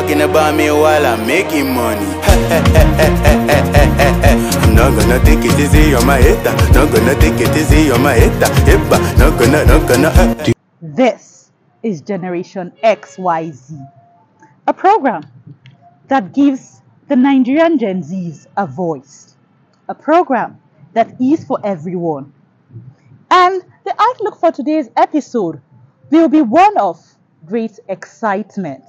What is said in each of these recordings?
talking about me while I'm making money. I'm not gonna take it easy on my hater. Not gonna take it easy on my hater. Not gonna. This is Generation XYZ, a program that gives the Nigerian Gen Zs a voice, a program that is for everyone. And the outlook for today's episode will be one of great excitement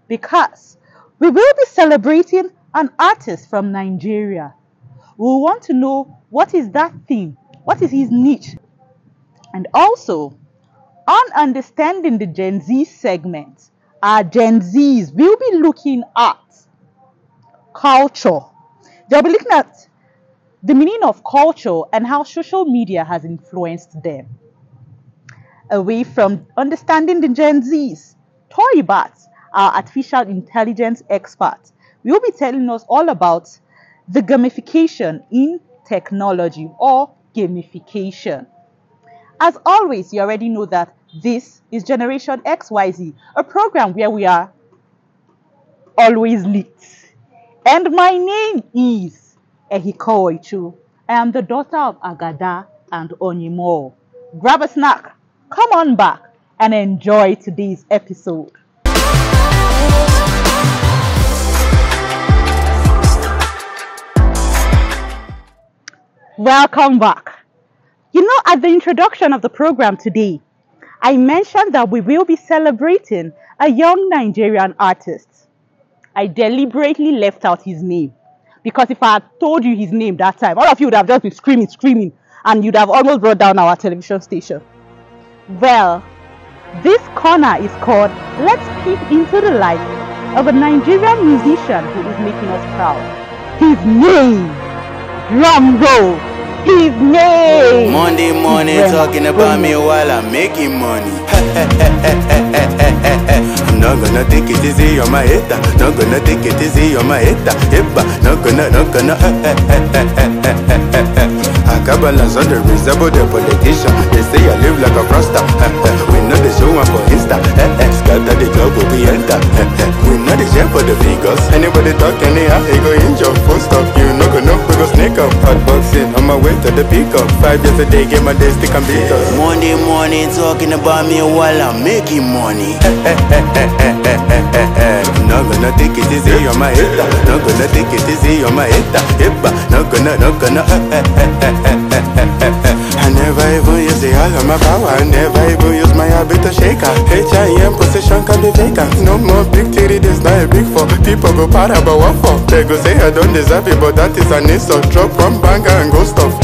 because we will be celebrating an artist from Nigeria. We want to know what is that thing, what is his niche, and also on understanding the Gen Z segment, our Gen Zs will be looking at culture. They'll be looking at the meaning of culture and how social media has influenced them. Away from understanding the Gen Zs, Tori Bats, our artificial intelligence expert, will be telling us all about the gamification in technology or gamification. As always, you already know that this is Generation XYZ, a program where we are always lit. And my name is Ehiko Oichu. I am the daughter of Agada and Onyimo. Grab a snack, come on back, and enjoy today's episode. Welcome back. You know, at the introduction of the program today, I mentioned that we will be celebrating a young Nigerian artist. I deliberately left out his name because if I had told you his name that time, all of you would have just been screaming, and you'd have almost brought down our television station. Well, this corner is called Let's Peek Into the Life of a Nigerian musician who is making us proud. His name, drum roll, his name. Monday morning talking about me while I'm making money. I'm not gonna take it easy on my hater. Not gonna take it easy on my hater. Not gonna. I got balance on the resemble the politician. They say I live like a froster. We know the show one for Insta. Scatter the club will be enter. We know the share for the figures. Anybody talk anyhow, he go injure. Full stop, you no go know, we go snake up. Hot boxing on my way to the pickup. 5 years a day, get my day stick and beat us. Monday morning talking about me while I'm making money. Not gonna take it easy on my hater. Not gonna take it easy on my hater. Not gonna. I never even use the all of my power. I never even use my habit to shake her. HIM position can be vacant. No more big theory, this not a big four. People go para but what for? They go say I don't deserve it, but that is an insult. Drop one banger and go stuff.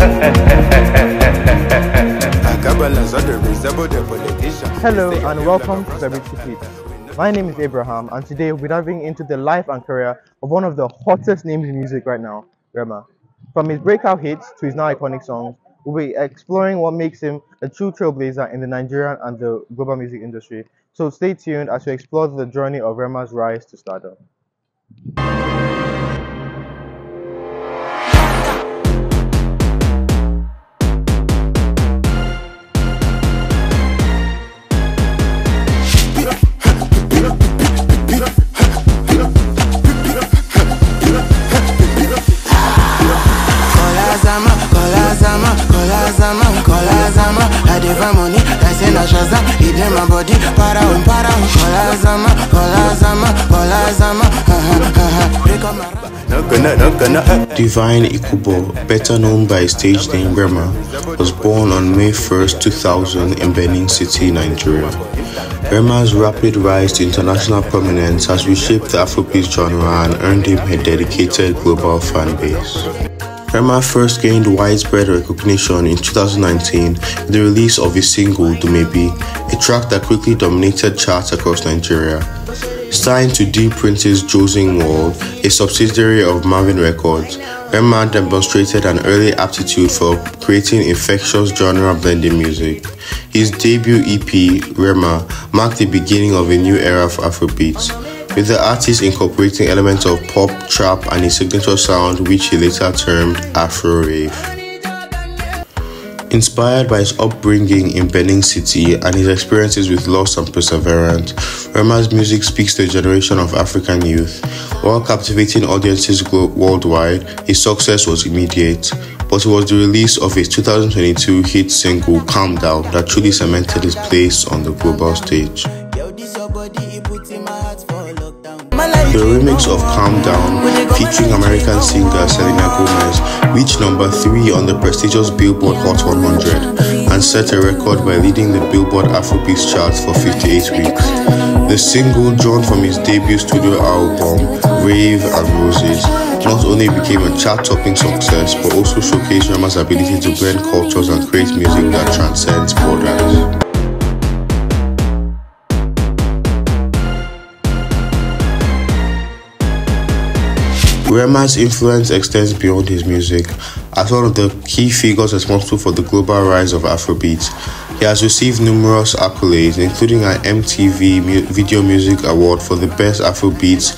Hello and welcome to Celebrity Hits. My name is Abraham, and today we're diving into the life and career of one of the hottest names in music right now, Rema. From his breakout hits to his now iconic songs, we'll be exploring what makes him a true trailblazer in the Nigerian and the global music industry. So stay tuned as we explore the journey of Rema's rise to stardom. Divine Ikubo, better known by his stage name Rema, was born on May 1st, 2000 in Benin City, Nigeria. Rema's rapid rise to international prominence has reshaped the Afrobeat genre and earned him a dedicated global fan base. Rema first gained widespread recognition in 2019 with the release of his single Dumebi, a track that quickly dominated charts across Nigeria. Signed to D Prince's Josing World, a subsidiary of Marvin Records, Rema demonstrated an early aptitude for creating infectious genre-blending music. His debut EP, Rema, marked the beginning of a new era for Afrobeats, with the artist incorporating elements of pop, trap, and his signature sound, which he later termed Afro Rave. Inspired by his upbringing in Benin City and his experiences with loss and perseverance, Rema's music speaks to a generation of African youth. While captivating audiences worldwide, his success was immediate, but it was the release of his 2022 hit single Calm Down that truly cemented his place on the global stage. The remix of Calm Down, featuring American singer Selena Gomez, reached number 3 on the prestigious Billboard Hot 100 and set a record by leading the Billboard Afrobeats charts for 58 weeks. The single, drawn from his debut studio album, Rave and Roses, not only became a chart-topping success, but also showcased Rema's ability to blend cultures and create music that transcends borders. Rema's influence extends beyond his music. As one of the key figures responsible for the global rise of Afrobeats, he has received numerous accolades, including an MTV Video Music Award for the Best Afrobeats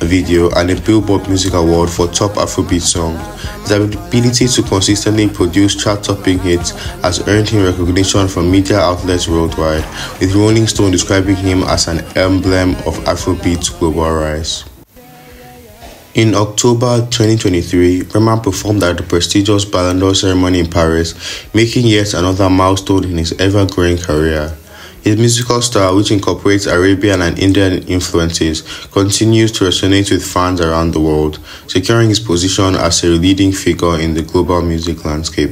Video and a Billboard Music Award for Top Afrobeat Song. His ability to consistently produce chart-topping hits has earned him recognition from media outlets worldwide, with Rolling Stone describing him as an emblem of Afrobeat's global rise. In October 2023, Rema performed at the prestigious Ballon d'Or ceremony in Paris, making yet another milestone in his ever-growing career. His musical style, which incorporates Arabian and Indian influences, continues to resonate with fans around the world, securing his position as a leading figure in the global music landscape.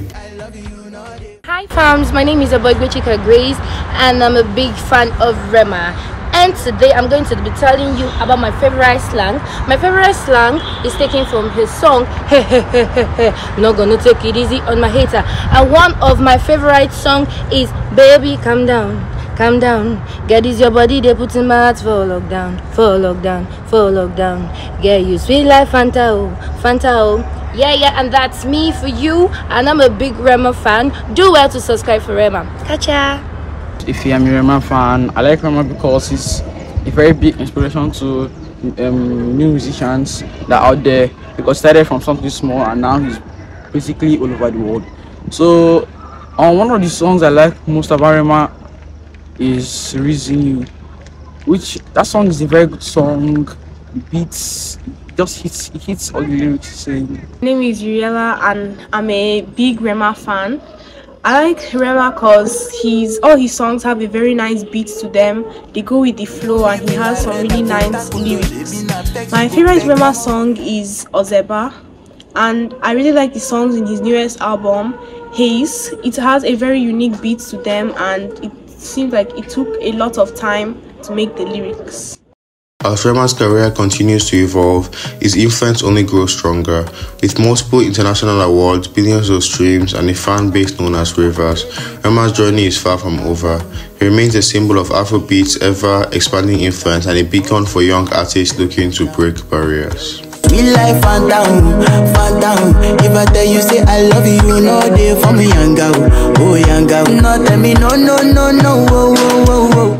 Hi fams, my name is Abuja Grace and I'm a big fan of Rema. And today I'm going to be telling you about my favorite slang. My favorite slang is taken from his song Hey Hey Hey Hey Hey, not gonna take it easy on my hater. And one of my favorite song is Baby Calm Down, Calm Down. Get this your body, they put in my heart for lockdown, for lockdown, for lockdown. Yeah, you sweet like Fanta, oh, Fanta, oh. Yeah, and that's me for you. And I'm a big Rema fan. Do well to subscribe for Rema. Catch ya. If I'm a Rema fan, I like Rema because he's a very big inspiration to new musicians that are out there, because started from something small and now he's basically all over the world. So one of the songs I like most about Rema is Reason You, which that song is a very good song. The beats just hits all the lyrics saying. My name is Uriela and I'm a big Rema fan. I like Rema because all his songs have a very nice beat to them. They go with the flow and he has some really nice lyrics. My favorite Rema song is Ozeba, and I really like the songs in his newest album, Haze. It has a very unique beat to them and it seems like it took a lot of time to make the lyrics. As Rema's career continues to evolve, his influence only grows stronger. With multiple international awards, billions of streams, and a fan base known as Ravers, Rema's journey is far from over. He remains a symbol of Afrobeat's ever-expanding influence and a beacon for young artists looking to break barriers. Me like fan down. If I tell you say I love you, no day for me young girl. Oh young girl, no tell me no, oh.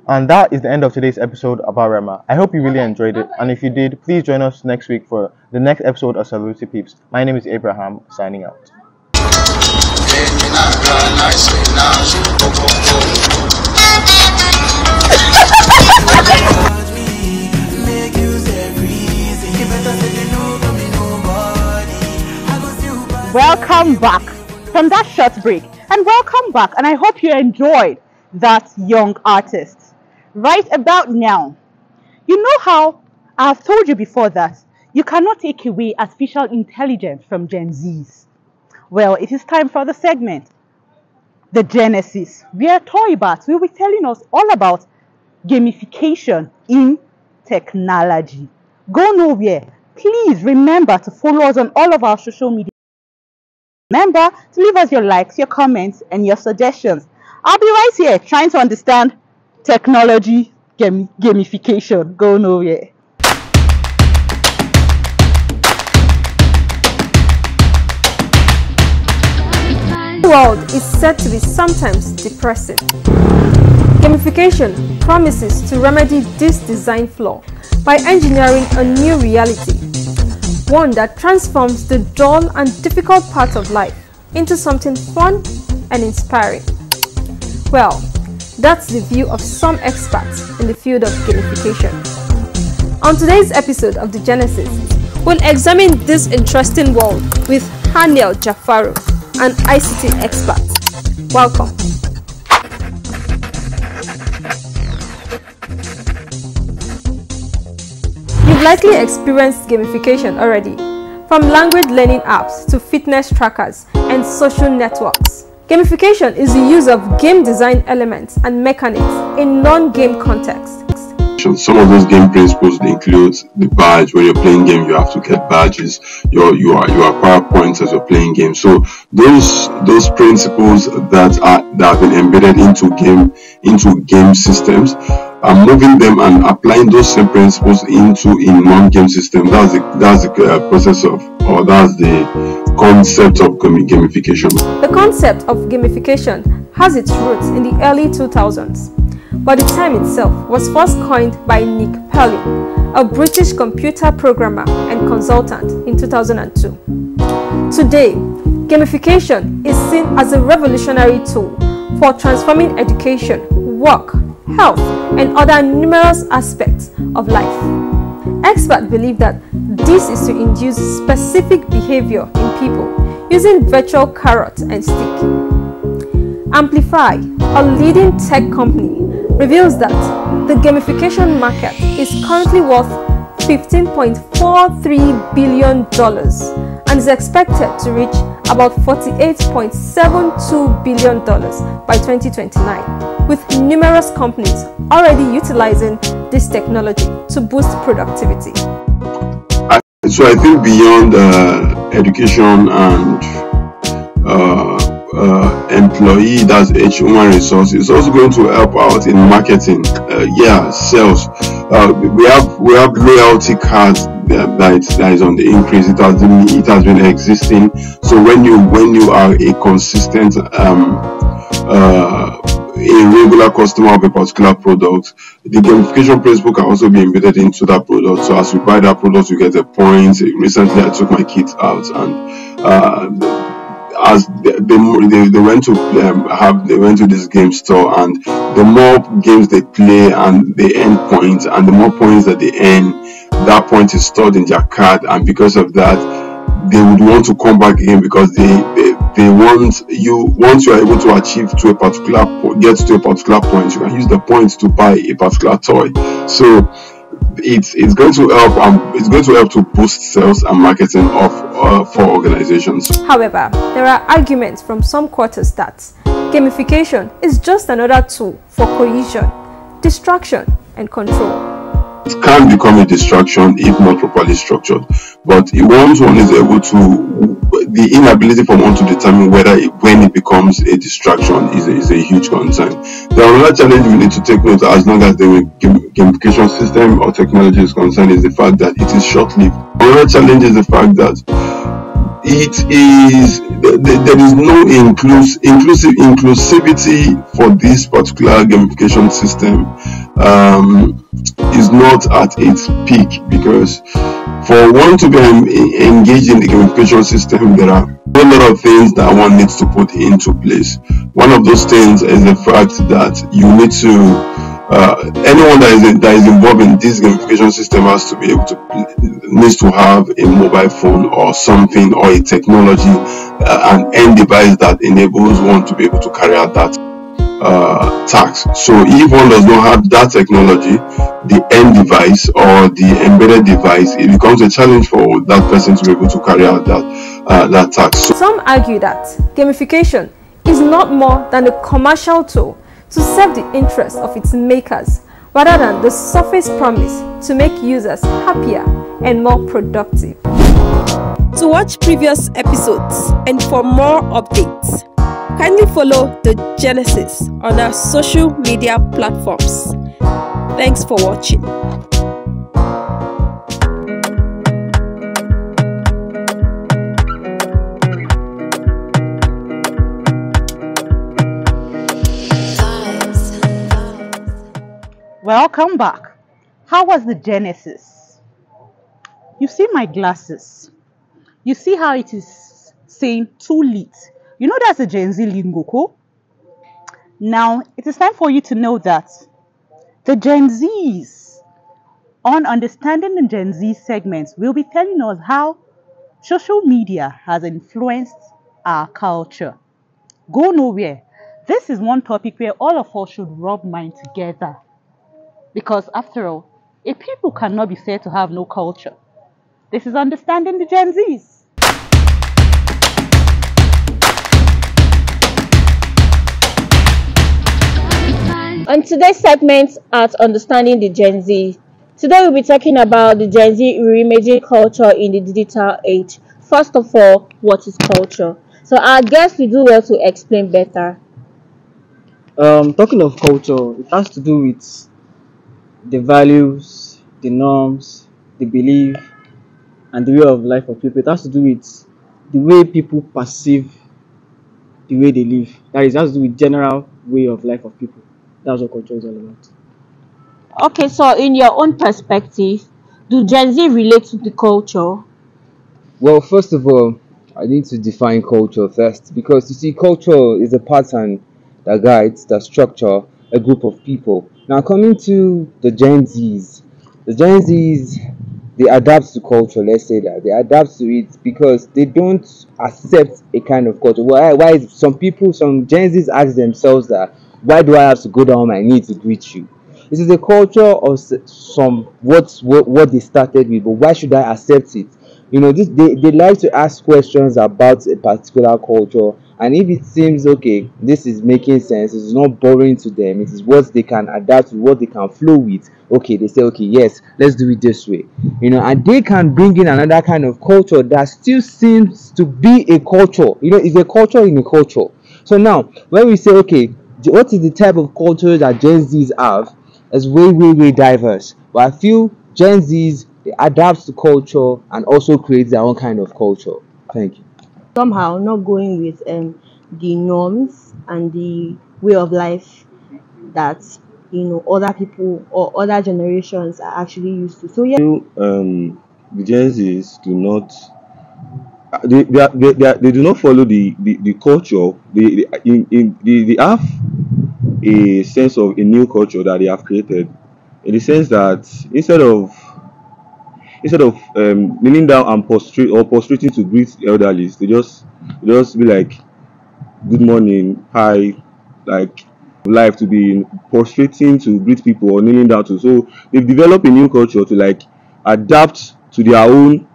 And that is the end of today's episode about Rema. I hope you really enjoyed it, and if you did, please join us next week for the next episode of Celebrity Peeps. My name is Abraham, signing out. Welcome back from that short break, and welcome back, and I hope you enjoyed that young artist. Right about now, you know how I've told you before that you cannot take away artificial intelligence from Gen Zs. Well, it is time for the segment, The Genesis, where Toybats will be telling us all about gamification in technology. Go nowhere. Please remember to follow us on all of our social media. Remember to leave us your likes, your comments, and your suggestions. I'll be right here trying to understand technology gamification. Go nowhere. The world is said to be sometimes depressing. Gamification promises to remedy this design flaw by engineering a new reality, one that transforms the dull and difficult parts of life into something fun and inspiring. Well, that's the view of some experts in the field of gamification. On today's episode of The Genesis, we'll examine this interesting world with Haniel Jafaru, an ICT expert. Welcome. You've likely experienced gamification already, from language learning apps to fitness trackers and social networks. Gamification is the use of game design elements and mechanics in non-game contexts. Some of those game principles include the badge. When you're playing game, you have to get badges. You acquire points as you're playing games. So those principles that have been embedded into game systems, moving them and applying those same principles into a non-game system. That's the process of, or that's the concept of gamification. The concept of gamification has its roots in the early 2000s, but the term itself was first coined by Nick Perlin, a British computer programmer and consultant, in 2002. Today, gamification is seen as a revolutionary tool for transforming education, work, health, and other numerous aspects of life. Experts believe that this is to induce specific behavior in people using virtual carrot and stick. Amplify, a leading tech company, reveals that the gamification market is currently worth $15.43 billion and is expected to reach about $48.72 billion by 2029, with numerous companies already utilizing this technology to boost productivity. So I think beyond education and employee, that's human resource, it's also going to help out in marketing, sales. We have loyalty cards that is on the increase. It has been existing. So when you are a consistent a regular customer of a particular product, the gamification principle can also be embedded into that product. So as you buy that product, you get a point. Recently, I took my kids out, and as they went to this game store, and the more games they play and they earn points, and the more points that they earn, that point is stored in their card, and because of that, they would want to come back again, because they want you. Once you are able to achieve get to a particular point, you can use the points to buy a particular toy. So it's going to help. It's going to help to boost sales and marketing for organizations. However, there are arguments from some quarters that gamification is just another tool for cohesion, distraction, and control. It can become a distraction if not properly structured, but once one is able to, the inability for one to determine when it becomes a distraction is a huge concern. The other challenge we need to take note, as long as the gamification system or technology is concerned, is the fact that it is short-lived. Another challenge is the fact that there is no inclusivity for this particular gamification system. Is not at its peak, because for one to be engaged in the gamification system, there are a lot of things that one needs to put into place. One of those things is the fact that you need to anyone that is involved in this gamification system needs to have a mobile phone or something, or a technology, an end device that enables one to be able to carry out that task. So if one does not have that technology, the end device or the embedded device, it becomes a challenge for that person to be able to carry out that task. Some argue that gamification is not more than a commercial tool to serve the interests of its makers, rather than the surface promise to make users happier and more productive. To watch previous episodes and for more updates, kindly follow The Genesis on our social media platforms. Thanks for watching. Welcome back. How was the Genesis? You see my glasses. You see how it is saying too lit. You know that's a Gen Z lingo, cool? Now, it is time for you to know that the Gen Zs on Understanding the Gen Z segments will be telling us how social media has influenced our culture. Go nowhere. This is one topic where all of us should rub minds together. Because after all, a people cannot be said to have no culture. This is Understanding the Gen Zs. On today's segment at Understanding the Gen Z, today we'll be talking about the Gen Z reimaging culture in the digital age. First of all, what is culture? So our guest will do well to explain better. Talking of culture, it has to do with the values, the norms, the belief, and the way of life of people. It has to do with the way people perceive the way they live. That is, it has to do with general way of life of people. That's what culture is all about. Okay, so in your own perspective, do Gen Z relate to the culture? Well, first of all, I need to define culture first because you see, culture is a pattern that guides, that structure a group of people. Now, coming to the Gen Zs, they adapt to culture. Let's say that they adapt to it because they don't accept a kind of culture. Why is some people, some Gen Zs ask themselves that why do I have to go down on my knee to greet you? This is a culture of some what they started with, but why should I accept it? You know, they like to ask questions about a particular culture, and if it seems okay, this is making sense, it's not boring to them, it is what they can adapt to, what they can flow with. Okay, they say, okay, yes, let's do it this way. You know, and they can bring in another kind of culture that still seems to be a culture. You know, it's a culture in a culture. So now, when we say, okay, what is the type of culture that Gen Zs have? Is way diverse. But I feel Gen Zs, they adapt to culture and also create their own kind of culture. Thank you. Somehow not going with the norms and the way of life that other people or other generations are actually used to. So yeah, The Gen Zs do not they do not follow the culture. They have a sense of a new culture that they have created, in the sense that instead of kneeling down and prostrating to greet the elderly, they just be like good morning, hi, like life to be prostrating to greet people or kneeling down to. So they've developed a new culture to like adapt to their own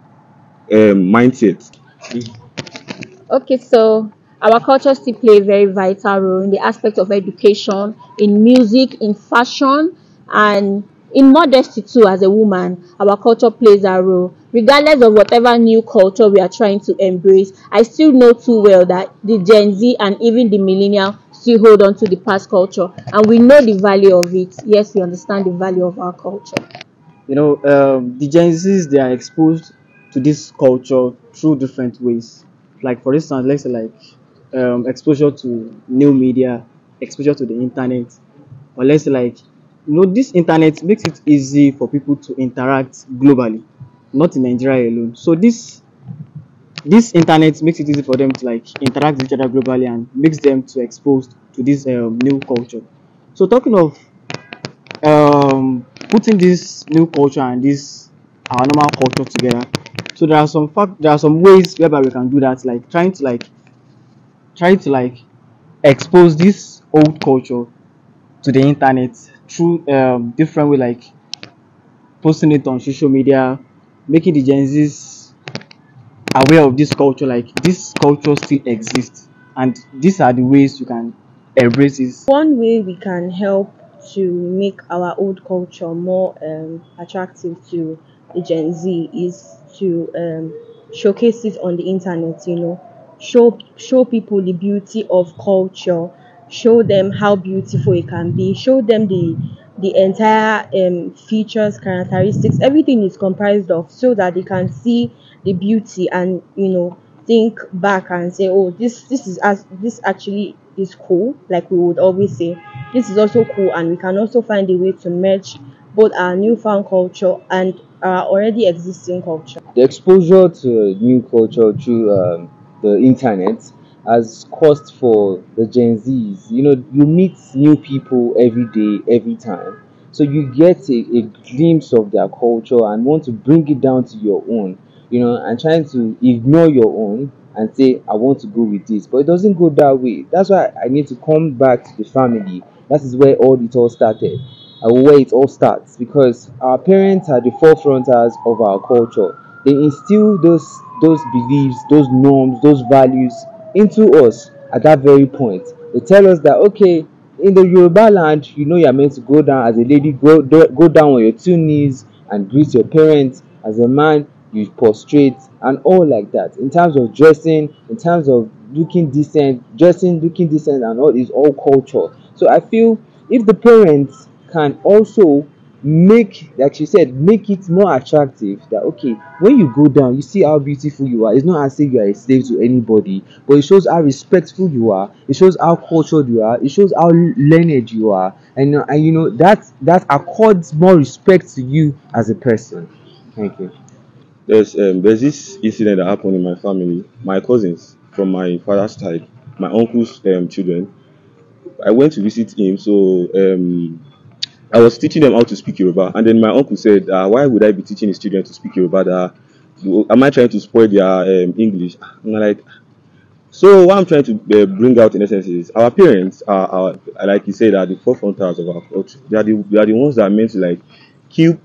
mindset. Okay, so our culture still play a very vital role in the aspect of education, in music, in fashion, and in modesty too. As a woman, our culture plays a role. Regardless of whatever new culture we are trying to embrace, I still know too well that the Gen Z and even the millennial still hold on to the past culture, and we know the value of it. Yes, we understand the value of our culture. You know, the Gen Zs, they are exposed to this culture through different ways. Like for instance, let's say like exposure to new media, exposure to the internet, or let's say like this internet makes it easy for people to interact globally, not in Nigeria alone. So this internet makes it easy for them to like interact with each other globally and makes them to exposed to this new culture. So talking of putting this new culture and this our normal culture together, so there are some ways whereby we can do that, like trying to expose this old culture to the internet through different way, like posting it on social media, making the Gen Z's aware of this culture, like this culture still exists, and these are the ways you can embrace this. one way we can help to make our old culture more attractive to the Gen Z is to showcase it on the internet. Show people the beauty of culture, show them how beautiful it can be, show them the entire features, characteristics, everything is comprised of, so that they can see the beauty and think back and say, oh, this actually is cool. Like we would always say, this is also cool, and we can also find a way to merge both our newfound culture and our already existing culture. The exposure to new culture through the internet has caused for the Gen Zs. You meet new people every day, every time. So you get a glimpse of their culture and want to bring it down to your own, and trying to ignore your own and say, I want to go with this. But it doesn't go that way. That's why I need to come back to the family. That is where it all started, where it all starts, because our parents are the forefronters of our culture. They instill those beliefs, those norms, those values into us at that very point. They tell us that, okay, in the Yoruba land, you're meant to go down as a lady, go down on your two knees and greet your parents. As a man, you prostrate and all like that. In terms of dressing, in terms of looking decent, and all is all culture. So I feel if the parents can also make, like she said, make it more attractive, that okay, when you go down, you see how beautiful you are. It's not as if you are a slave to anybody, but it shows how respectful you are, it shows how cultured you are, it shows how learned you are, and that accords more respect to you as a person. Thank you. There's this incident that happened in my family. My cousins from my father's side, my uncle's children. I went to visit him, so I was teaching them how to speak Yoruba, and then my uncle said, "Why would I be teaching his children to speak Yoruba? Am I trying to spoil their English?" And I'm like, so what I'm trying to bring out in essence is our parents are, like you said, are the forefronters of our culture. They are the ones that are meant to like keep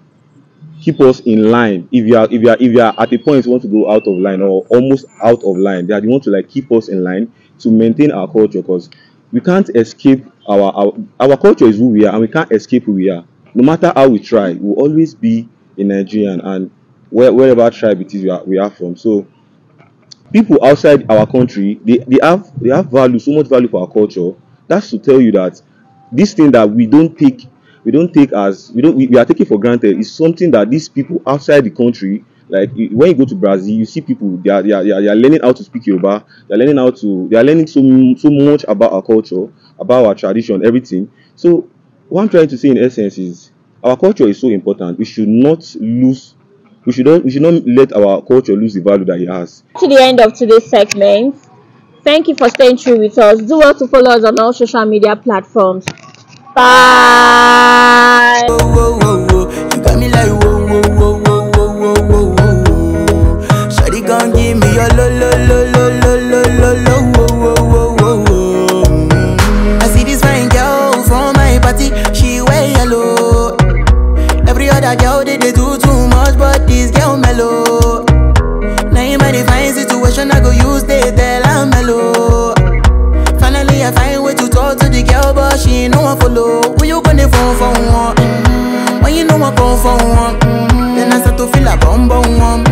keep us in line. If you are at a point you want to go out of line or almost out of line, they are the ones to like keep us in line to maintain our culture, because we can't escape our culture is who we are, and we can't escape who we are. No matter how we try, we'll always be a Nigerian, and wherever tribe it is we are from. So people outside our country, they have value, so much value for our culture. That's to tell you that this thing that we don't take as we are taking for granted is something that these people outside the country, like when you go to Brazil, you see people, they are learning how to speak Yoruba. They are learning so much about our culture, about our tradition, everything. So what I'm trying to say in essence is our culture is so important. We should not let our culture lose the value that it has. To the end of today's segment. Thank you for staying true with us. Do well to follow us on all social media platforms. Bye. Whoa, whoa, whoa. You got me like whoa, whoa, whoa, whoa, whoa, whoa, whoa, whoa. Shawty gon' give me your lo, lo, lo, lo, lo, lo, lo, lo, whoa, whoa, whoa, whoa. I see this fine girl from my party, she wear yellow. Every other girl they do too much, but this girl mellow. Now in my fine situation, I go use they tell I'm mellow. Finally, I find way to talk to the girl, but she ain't no one follow. Who you gonna phone for one? When you know I come for one, then I start to feel a bum bum one.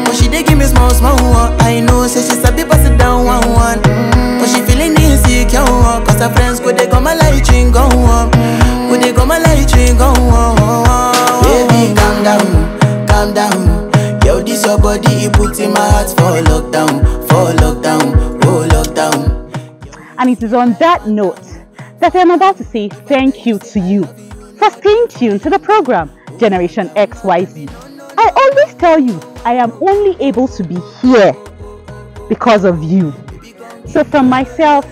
But she dey give me small small one. I know, say she's a bit pass it down one. But she feeling insecure, cause her friends go they come my light ring go on. Go they come my light ring go on. Baby, calm down. Yo, this your body, it puts in my heart for lockdown, oh lockdown. And it is on that note that I'm about to say thank you to you for staying tuned to the program Generation XYZ. I always tell you, I am only able to be here because of you. So from myself,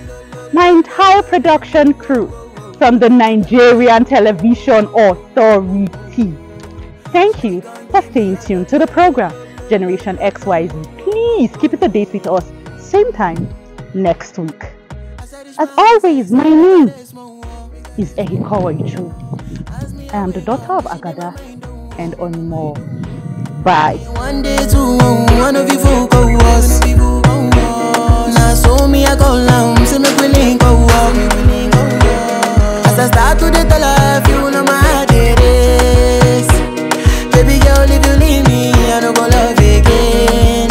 my entire production crew, from the Nigerian Television Authority, thank you for staying tuned to the program Generation XYZ. Please keep it a date with us, same time next week. As always, my name is Ehikawa Ichu. I am the daughter of Agada and on more. Bye. One day two, one of you folk go us. Now so me I go down, say me we link go up. As I start to the life, you know my heart it is. Baby girl, if you leave me, I don't go love again.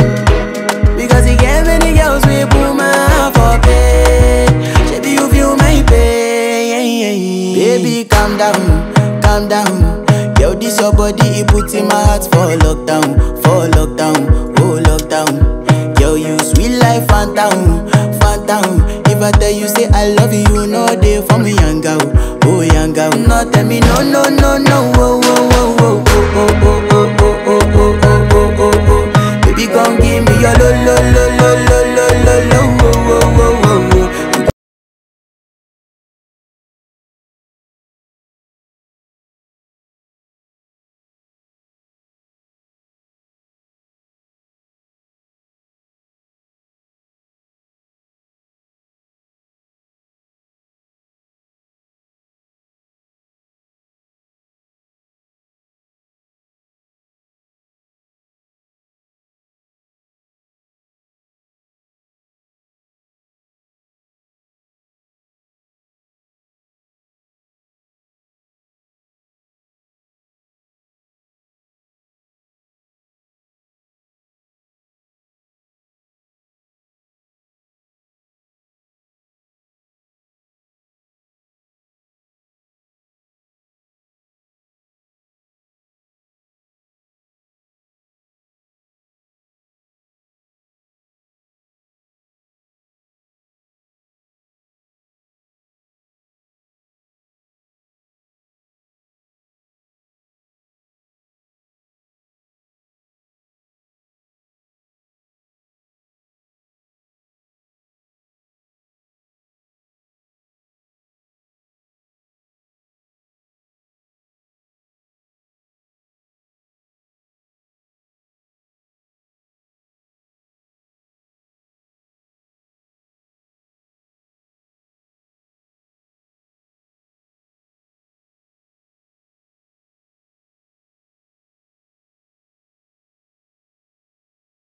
Because you get many girls we put my heart for pain. Baby, you feel my pain. Baby, calm down. Yo, this your body, it puts in my heart for lockdown, oh lockdown. Yo, you sweet life, phantom. If I tell you say I love you, no day for me, young girl, oh young girl. No tell me no, oh.